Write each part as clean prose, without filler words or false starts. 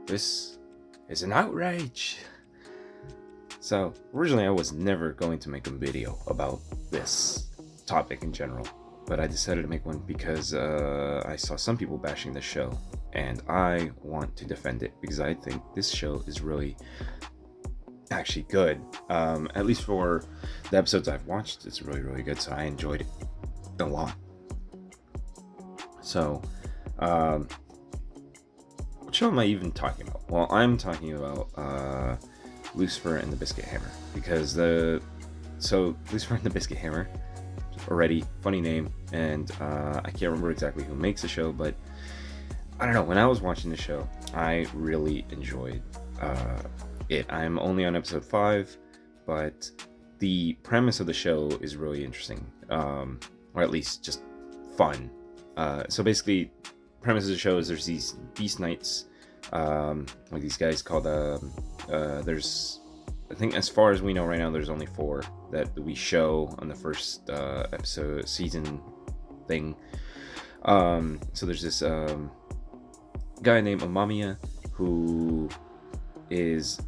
This is an outrage. So originally I was never going to make a video about this topic in general, but I decided to make one because I saw some people bashing the show, and I want to defend it because I think this show is really actually good. At least for the episodes I've watched, it's really good, so I enjoyed it a lot. So what show am I even talking about? Well, I'm talking about Lucifer and the Biscuit Hammer, because Lucifer and the Biscuit Hammer, already funny name, and I can't remember exactly who makes the show, but I don't know, when I was watching the show I really enjoyed it. I'm only on episode 5, but the premise of the show is really interesting, or at least just fun. So basically, premise of the show is there's these beast knights, like these guys called there's, I think as far as we know right now, there's only 4 that we show on the first episode season thing. So there's this guy named Amamiya who is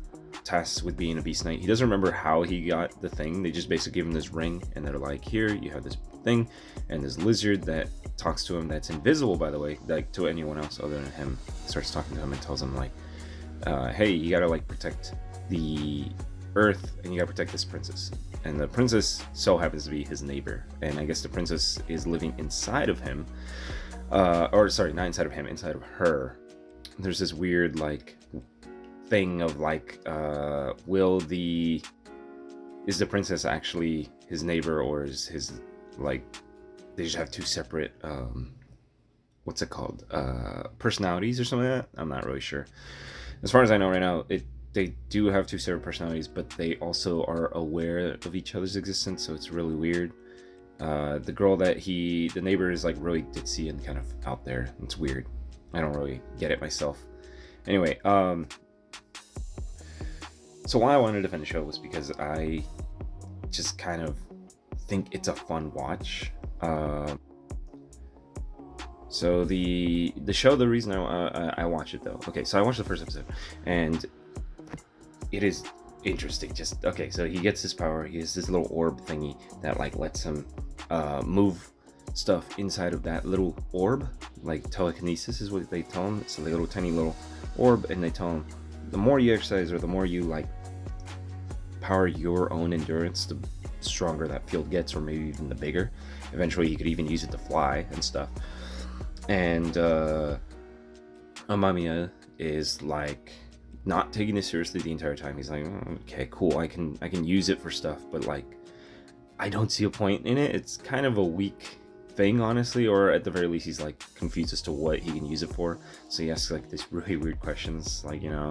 tasked with being a beast knight. He doesn't remember how he got the thing. They just basically give him this ring, and they're like, here you have this thing, and this lizard that talks to him, that's invisible, by the way, like to anyone else other than him, starts talking to him and tells him like, hey, you gotta like protect the earth, and you gotta protect this princess. And the princess so happens to be his neighbor, and I guess the princess is living inside of him, or sorry, not inside of him, inside of her. There's this weird like thing of like, is the princess actually his neighbor, or is his, like, they just have 2 separate what's it called, personalities or something like that? I'm not really sure. As far as I know right now, they do have 2 separate personalities, but they also are aware of each other's existence, so it's really weird. The girl that the neighbor is like really ditzy and kind of out there. It's weird. I don't really get it myself. Anyway, so why I wanted to defend the show was because I just kind of think it's a fun watch. So the show, the reason I watch it though, okay, so I watched the first episode, and it is interesting. Just okay, so he gets his power. He has this little orb thingy that like lets him move stuff inside of that little orb, like telekinesis is what they tell him. It's a little tiny little orb, and they tell him the more you exercise, or the more you like power your own endurance, the stronger that field gets, or maybe even the bigger. Eventually, you could even use it to fly and stuff. And Amamiya is like not taking it seriously the entire time. He's like, okay, cool, I can use it for stuff, but like I don't see a point in it. It's kind of a weak thing, honestly, or at the very least he's like confused as to what he can use it for. So he asks like these really weird questions, like, you know,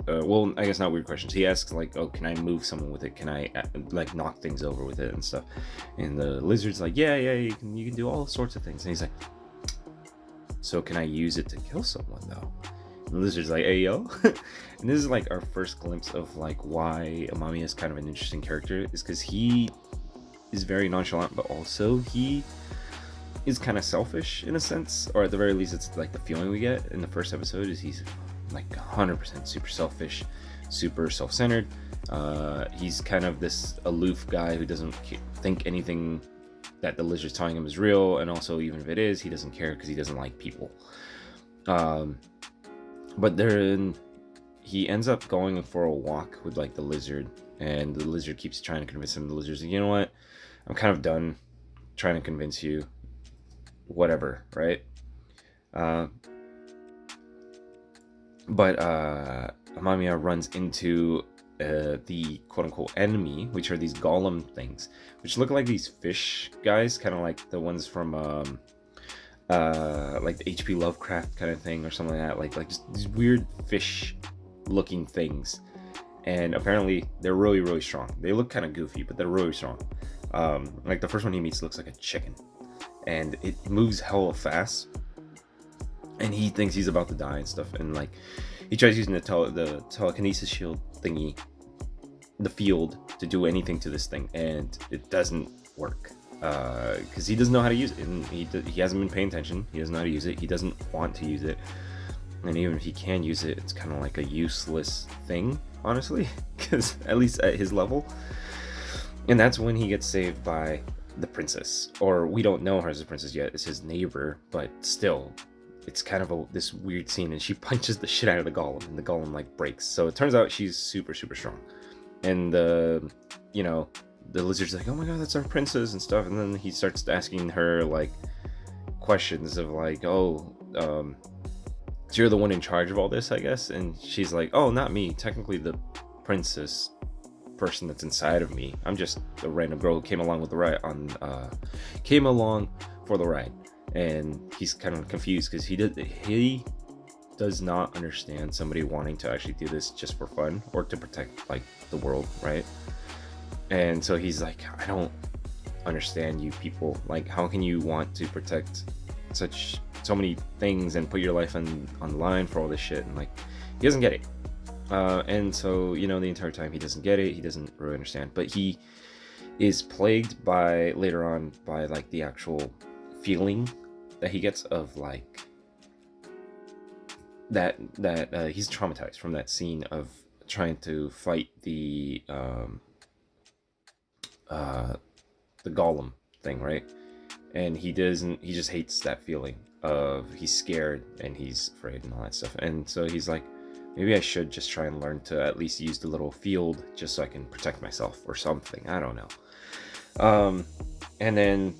well, I guess not weird questions. He asks like, oh, can I move someone with it? Can I like knock things over with it and stuff? And the lizard's like, yeah, you can do all sorts of things. And he's like, so can I use it to kill someone though? And the lizard's like, hey yo. And this is like our first glimpse of like why Amamiya is kind of an interesting character, is because he is very nonchalant, but also he is kind of selfish in a sense, or at the very least it's like the feeling we get in the first episode is he's like 100% super selfish, super self-centered. He's kind of this aloof guy who doesn't think anything that the lizard's telling him is real, and also even if it is, he doesn't care because he doesn't like people. But then he ends up going for a walk with like the lizard, and the lizard keeps trying to convince him. The lizard's like, you know what, I'm kind of done trying to convince you, whatever, right? But Amamiya runs into the quote-unquote enemy, which are these golem things, which look like these fish guys, kind of like the ones from like the H.P. Lovecraft kind of thing or something like that, like just these weird fish looking things. And apparently they're really strong. They look kind of goofy, but they're really strong. Like the first one he meets looks like a chicken, and it moves hella fast, and he thinks he's about to die and stuff, and like he tries using the telekinesis shield thingy, the field, to do anything to this thing, and it doesn't work because he doesn't know how to use it, and he hasn't been paying attention. He doesn't know how to use it. He doesn't want to use it. And even if he can use it, it's kind of like a useless thing, honestly, because at least at his level. And that's when he gets saved by the princess, or we don't know her as a princess yet. It's his neighbor, but still, it's kind of this weird scene. And she punches the shit out of the golem, and the golem like breaks. So it turns out she's super strong. And the lizard's like, oh my god, that's our princess and stuff. And then he starts asking her like questions of like, oh, so you're the one in charge of all this, I guess. And she's like, oh, not me, technically the princess person that's inside of me. I'm just a random girl who came along with the ride came along for the ride. And he's kind of confused because he does not understand somebody wanting to actually do this just for fun or to protect like the world, right? And so he's like, I don't understand you people. Like, how can you want to protect so many things and put your life on the line for all this shit? And like, he doesn't get it. And so, the entire time he doesn't get it, he doesn't really understand. But he is plagued later on by like the actual feeling that he gets of like that he's traumatized from that scene of trying to fight the golem thing, right? And he just hates that feeling of he's scared and he's afraid and all that stuff. And so he's like, maybe I should just try and learn to at least use the little field just so I can protect myself or something. I don't know. And then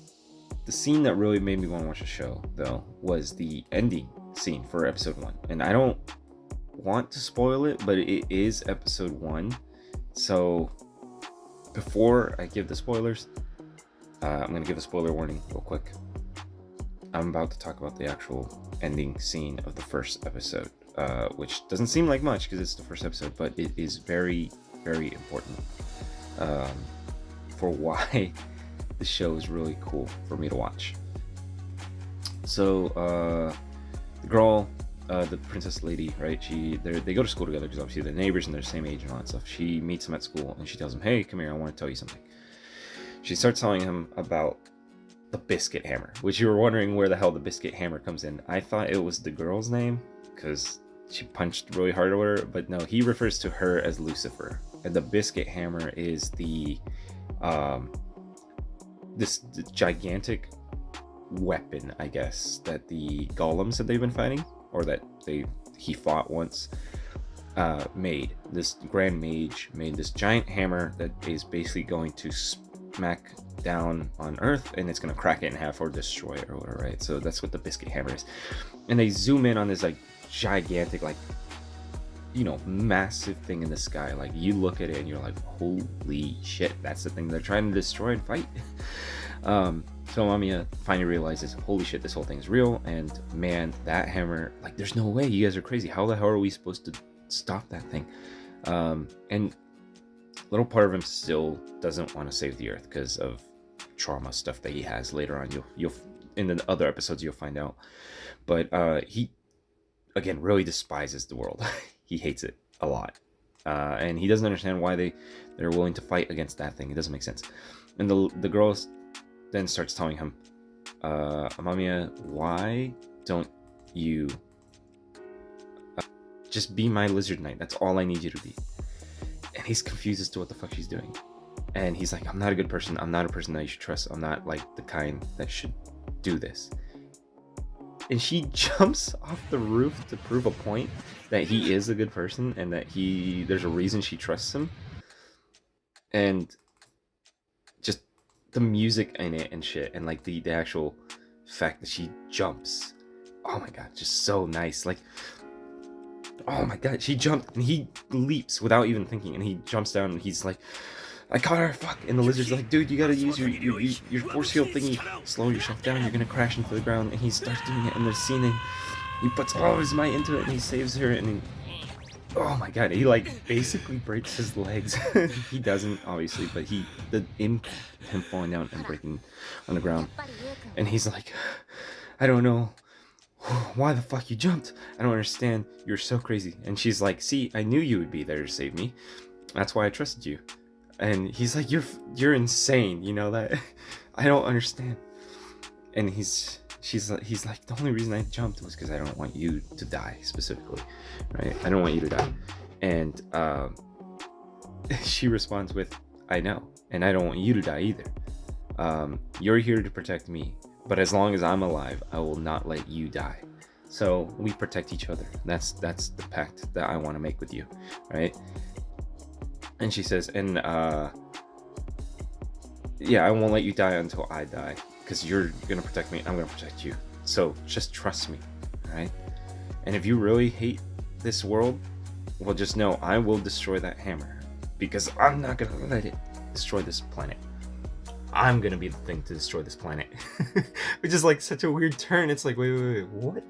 the scene that really made me want to watch the show, though, was the ending scene for episode 1. And I don't want to spoil it, but it is episode 1. So before I give the spoilers, I'm going to give a spoiler warning real quick. I'm about to talk about the actual ending scene of the first episode, which doesn't seem like much because it's the first episode, but it is very, very important for why the show is really cool for me to watch. So the girl, the princess lady, right? They go to school together because obviously they're neighbors and they're the same age and all that stuff. She meets him at school and she tells him, "Hey, come here, I want to tell you something." She starts telling him about the Biscuit hammer, which you were wondering where the hell the Biscuit hammer comes in. I thought it was the girl's name because she punched really hard or whatever, but no, he refers to her as Lucifer. And the Biscuit hammer is this gigantic weapon, I guess, that the golems that they've been fighting, or that he fought once, made. This grand mage made this giant hammer that is basically going to smack down on Earth, and it's going to crack it in half or destroy it or whatever, right? So that's what the Biscuit hammer is. And they zoom in on this like gigantic, like, massive thing in the sky. Like, you look at it and you're like, holy shit, that's the thing they're trying to destroy and fight. So Mamiya finally realizes, holy shit, this whole thing is real. And man, that hammer, like, there's no way, you guys are crazy. How the hell are we supposed to stop that thing? And little part of him still doesn't want to save the Earth because of trauma stuff that he has later on. You'll in the other episodes you'll find out. But he, again, really despises the world. He hates it a lot. And he doesn't understand why they're willing to fight against that thing. It doesn't make sense. And the girl then starts telling him, Mamiya, why don't you just be my lizard knight? That's all I need you to be. And he's confused as to what the fuck she's doing. And he's like, I'm not a good person. I'm not a person that you should trust. I'm not like the kind that should do this. And she jumps off the roof to prove a point that he is a good person and that there's a reason she trusts him. And just the music in it and shit, and like the actual fact that she jumps, oh my god, just so nice. Like, oh my god, she jumped and he leaps without even thinking, and he jumps down and he's like, I caught her, fuck. And the lizard's like, dude, you gotta use your force field thingy, slow yourself down, you're gonna crash into the ground. And he starts doing it, and they're seeing, he puts all of his might into it, and he saves her, and oh my god, he like basically breaks his legs. He doesn't, obviously, but him falling down and breaking on the ground, and he's like, I don't know why the fuck you jumped. I don't understand. You're so crazy. And she's like, see, I knew you would be there to save me. That's why I trusted you. And he's like, you're insane, you know that? I don't understand. And he's he's like, the only reason I jumped was because I don't want you to die specifically, right? I don't want you to die. And she responds with, I know, and I don't want you to die either. You're here to protect me, but as long as I'm alive, I will not let you die. So we protect each other. That's the pact that I want to make with you, right? And she says, and yeah, I won't let you die until I die, because you're gonna protect me, I'm gonna protect you. So just trust me, right? And if you really hate this world, well, just know I will destroy that hammer, because I'm not gonna let it destroy this planet. I'm gonna be the thing to destroy this planet. Which is like such a weird turn. It's like, wait, what?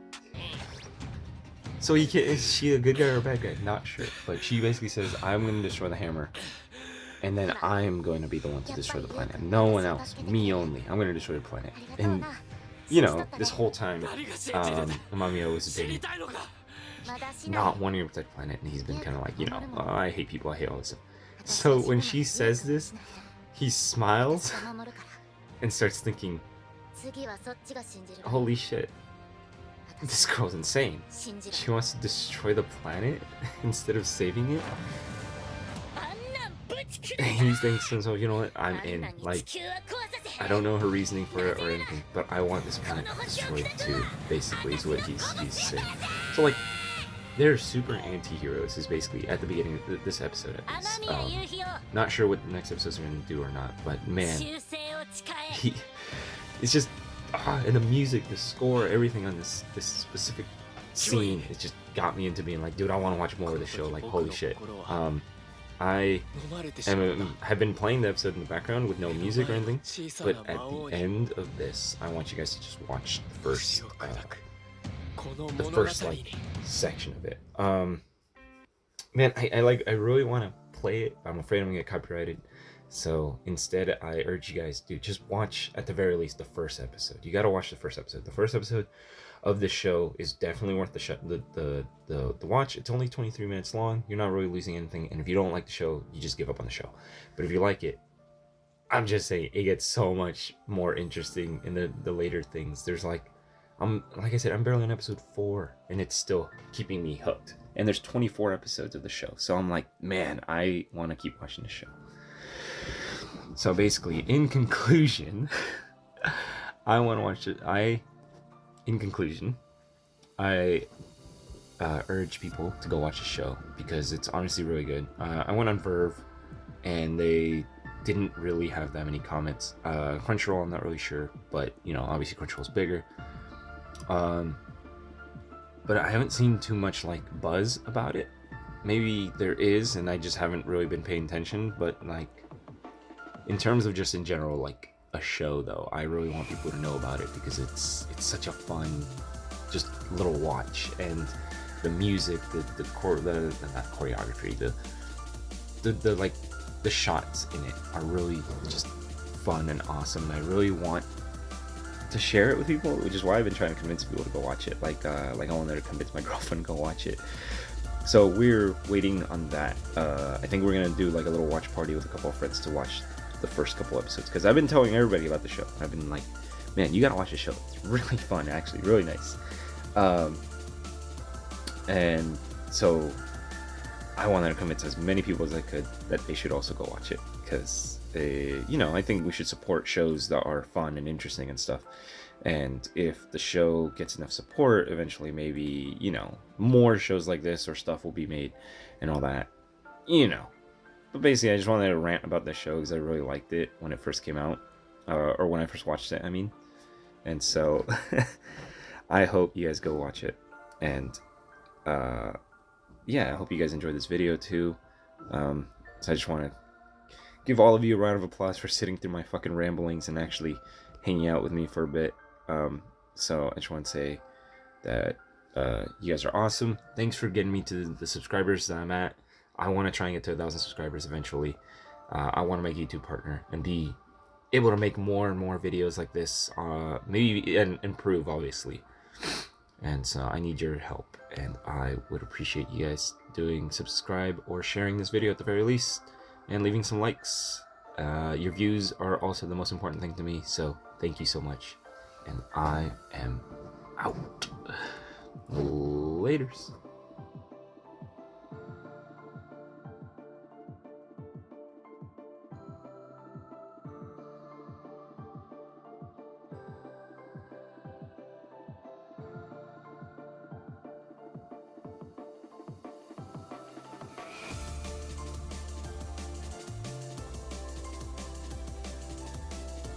So is she a good guy or a bad guy? Not sure. But she basically says, I'm gonna destroy the hammer, and then I'm going to be the one to destroy the planet. No one else. Me only. I'm gonna destroy the planet. And, you know, this whole time, Mamiya has been not wanting to protect the planet, and he's been kind of like, you know, oh, I hate people, I hate all this stuff. So when she says this, he smiles and starts thinking, holy shit, this girl's insane. She wants to destroy the planet instead of saving it? And he thinks, so you know what, I'm in. Like, I don't know her reasoning for it or anything, but I want this planet destroyed too, basically, is what he's saying. So, like, they're super anti-heroes, is basically at the beginning of this episode at least. Not sure what the next episodes are going to do or not, but man, it's just, and the music, the score, everything on this specific scene, it just got me into being like, dude, I want to watch more of the show, like, holy shit. I have been playing the episode in the background with no music or anything, but at the end of this, I want you guys to just watch the first like section of it. Man, I really want to play it. I'm afraid I'm gonna get copyrighted, so instead I urge you guys to just watch, at the very least, the first episode. You gotta watch the first episode. The first episode of the show is definitely worth the watch. It's only 23 minutes long. You're not really losing anything, and if you don't like the show, you just give up on the show. But if you like it, I'm just saying, it gets so much more interesting in the later things. There's like I said, I'm barely on episode 4, and it's still keeping me hooked. And there's 24 episodes of the show, so I'm like, man, I want to keep watching the show. So basically, in conclusion, I want to watch it. In conclusion, I urge people to go watch the show, because it's honestly really good. I went on Verve, and they didn't really have that many comments. Crunchyroll, I'm not really sure, but, you know, obviously Crunchyroll's bigger. But I haven't seen too much like buzz about it. Maybe there is, and I just haven't really been paying attention. But like, in terms of just in general, like a show though, I really want people to know about it, because it's such a fun, just little watch. And the music, not choreography, the like the shots in it are really just fun and awesome. And I really want to share it with people, which is why I've been trying to convince people to go watch it. Like I wanted to convince my girlfriend to go watch it. So we're waiting on that. I think we're gonna do like a little watch party with a couple of friends to watch the first couple episodes, because I've been telling everybody about the show. I've been like, man, you gotta watch the show. It's really fun, actually, really nice. And so I wanted to convince as many people as I could that they should also go watch it, because you know, I think we should support shows that are fun and interesting and stuff. And if the show gets enough support, eventually maybe, you know, more shows like this or stuff will be made and all that, you know. But basically, I just wanted to rant about this show because I really liked it when it first came out, or when I first watched it, I mean. And so I hope you guys go watch it. And yeah, I hope you guys enjoyed this video too. So I just want to give all of you a round of applause for sitting through my fucking ramblings and actually hanging out with me for a bit. So I just want to say that you guys are awesome. Thanks for getting me to the subscribers that I'm at. I want to try and get to 1,000 subscribers eventually. I want to make a YouTube partner and be able to make more and more videos like this, maybe and improve, obviously. And so I need your help, and I would appreciate you guys doing subscribe or sharing this video at the very least, and leaving some likes. Your views are also the most important thing to me, so thank you so much. and I am out. Laters.